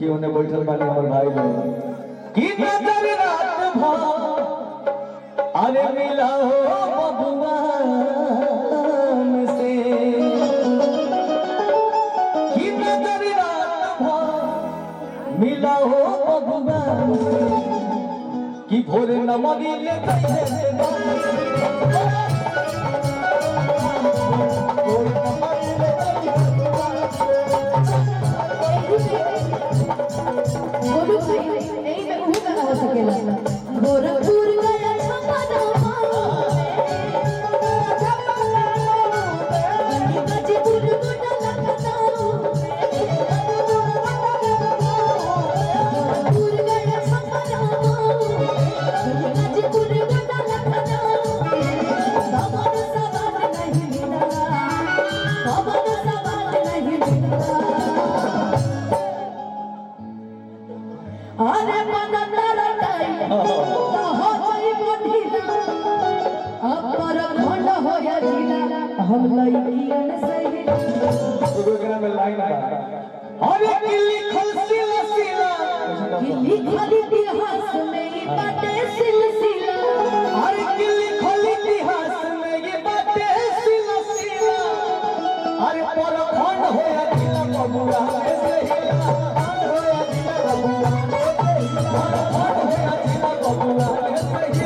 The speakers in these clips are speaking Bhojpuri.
देखिए उन्हें बैठल वाले हमारे भाई लोग की नजर रात भर अरे मिला हो बबुआन से की नजर रात भर मिला हो बबुआन से कि भोरे न मरी ले हम लइकियन सही प्रोग्राम में लाइन बा अरे की लिखल सिलसिला की लिखल इतिहास में ये बातें सिलसिला अरे की लिखल इतिहास में ये बातें सिलसिला अरे पर खंड होया जिला बबुआ सही खंड होया जिला बबुआ सही खंड होया जिला बबुआ सही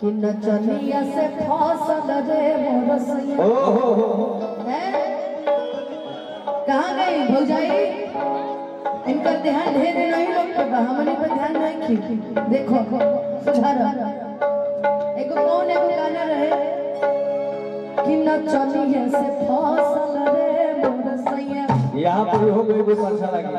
कि नचनिया से फसल रे मोरसिया कहाँ गई भौजाई इनका ध्यान ढेर नहीं लोग पे हमने पे ध्यान नहीं खी देखो सुधार एगो कौन एगो गाना रहे कि नचनिया से फसल रे मोरसिया यहाँ पर हो गई बहुत अच्छा लगा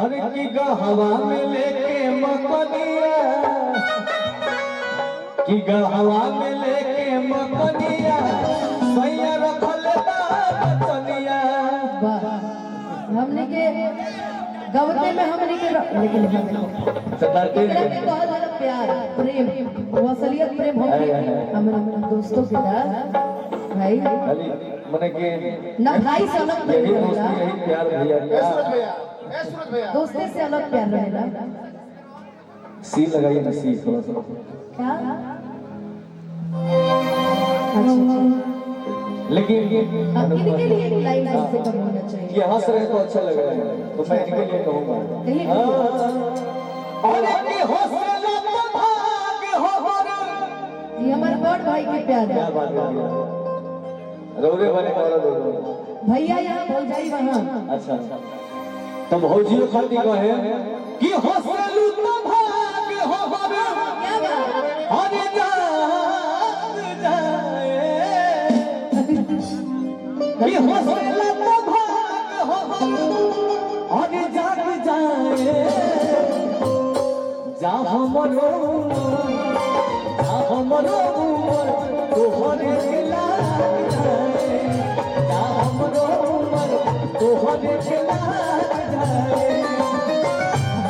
अरे की हवा में लेके मकनिया कि हवा में लेके मकनिया सैया रखल बचनिया हमने के गवते में हमने के लेकिन बहुत प्यार प्रेम वो असलियत प्रेम हो हमारे दोस्तों के साथ भाई माने के ना भाई से अलग यही प्यार भैया दोस्ती से अलग प्यार रहेगा सी लगाइए ना सी थोड़ा सा क्या अच्छा लेकिन इनके लिए लाइन से कम होना चाहिए कि हंस रहे तो अच्छा लग रहा है तो मैं इनके लिए कहूंगा अरे की हौसला तो भाग हो ये हमारे बड़ भाई के प्यार है क्या बात है रोरे बने और दो भैया यहां भौजाई वहां अच्छा तो भौजियो खाती कहे कि हौसला तो भाग हो क्या बात अरे कि हौसला तो भाग हो और जाग जाए जा हमरो उमर तोहरे लाग जाए जा हमरो उमर तोहरे लाग जाए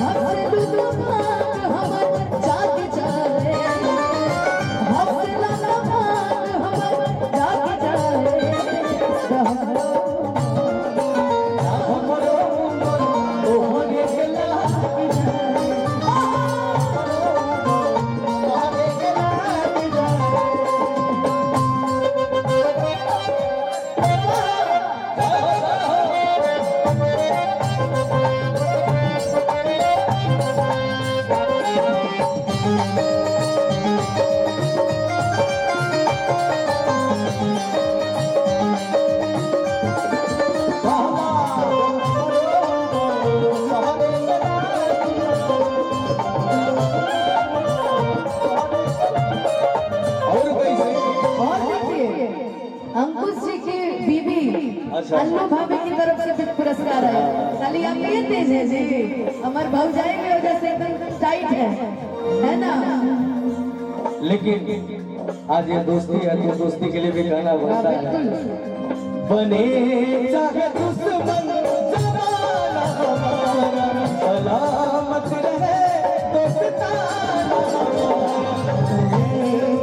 हौसला तो भाग हमर जाग जाए हौसला तो भाग हमर जाग जाए अच्छा अन्नू भाभी की तरफ से भी पुरस्कार है। खाली आप ये तेज है जी, हमारे भौजाई की वजह से एकदम टाइट है ना। लेकिन आज ये दोस्ती है तो दोस्ती के लिए भी गाना बनता है। बिल्कुल बने चाहे दुश्मन जमाना हमारा सलामत रहे दोस्ताना बने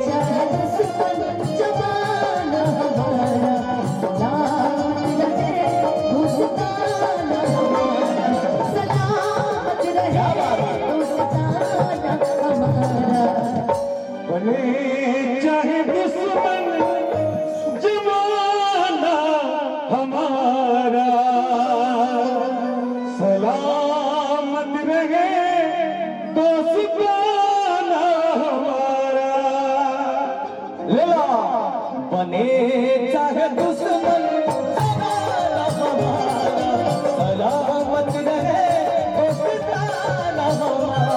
चाहे दुश्मन जमाना हमारा सलामत रहे दोस्ताना हमारा सलामत रहे दोस्ताना हमारा। बने चाहे दुश्मन जमाना हमारा सलामत रहे दोस्ताना हमारा। लेला बने चाहे दुश्मन जमाना हमारा सलामत रहे दोस्ताना हमारा।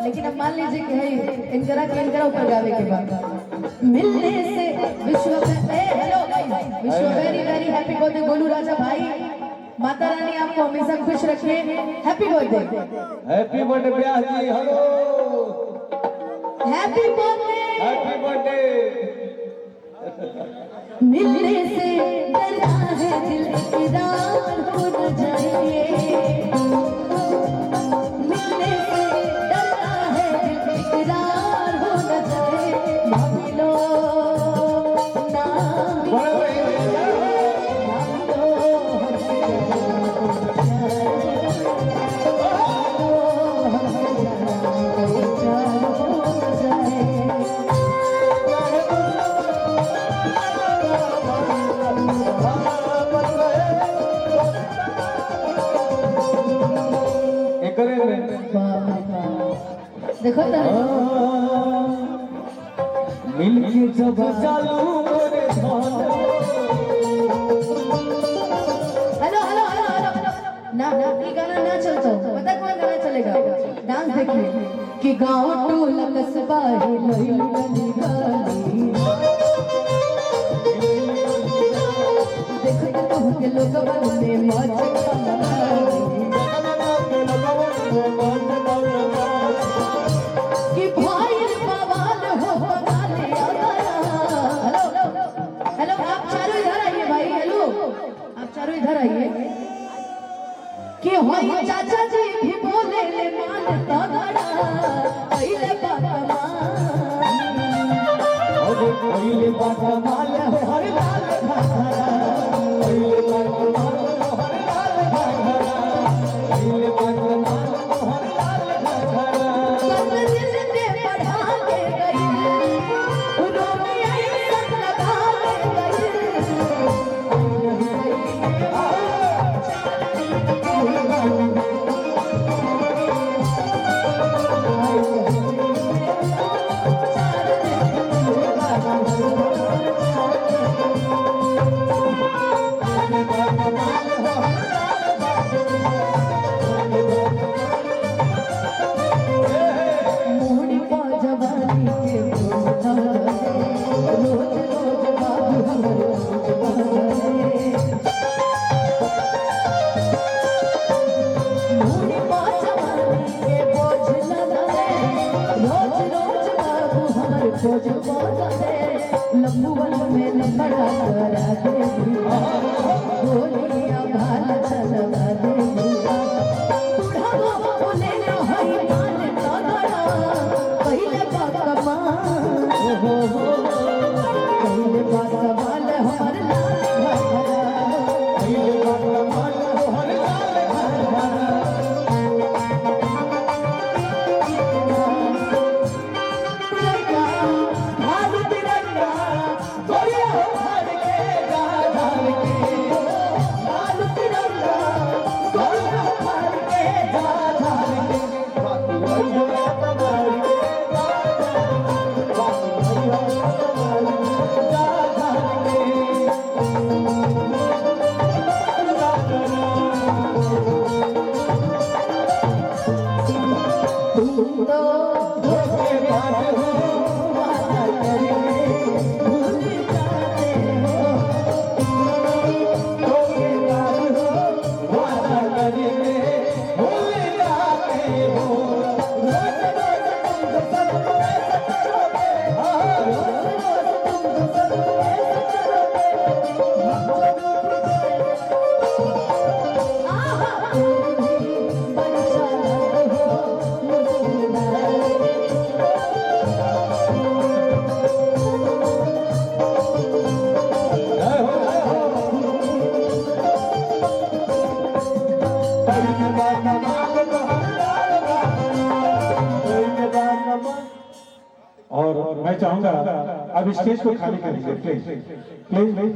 लेकिन अब मान लीजिए कि है इनकरा ऊपर गावे के बाद मिलने से विश्व में हेलो विश्व very very happy birthday Golu राजा भाई। माता रानी आपको हमेशा खुश रखे। हैप्पी बर्थडे हैप्पी बर्थडे ब्याह जी। Hello happy birthday happy birthday. मिलने से डरता है दिल इकरार हो न जाए। मिलने से डरता है दिल इकरार हो न जाए। भाभी लो नाम देखो तो मिल के जब चालू रे हेलो हेलो हेलो हेलो ना ये गाना ना चलता पता कौन गाना चलेगा। डांस देखिए कि गांव टोला कस्बा है लोई गली गली देखो तो के लोग बने मौज कि भाई बवाल हो बवाल हेलो हेलो आप चारों इधर आइए भाई। हेलो आप चारों इधर आइए कि होई चाचा जी भी बोले ले मान तगड़ा पहले बात पहले बात माल हर लाल भागरा पहले बात माल हर लाल भागरा पहले बात माल हर लाल भागरा। दिल ने बढ़ा के गई रोमिया संग लगा के मोहनी पा जवानी के रोज रोज बाबू मोहनी पा जवानी के बोझ लगे रोज रोज बाबू हमार खोज बोझे लम्बुवन में लपड़ा करा दे गोलियां भाल चलवा दे बुढ़ावा बोले ना होई मान तगड़ा पहले बाकमा पहले बाकमाल हमार लाल घाघरा पहले बात माल हर लाल भागरा तिरंगा भारत तिरंगा गोरिया हर के जा धार के लाल तिरंगा गोरिया हर के जा धार के बाकी वही बात मार के जा धार के बाकी वही बात मार के जा धार चाहूंगा अब स्टेज को खाली कर दीजिए प्लीज प्लीज।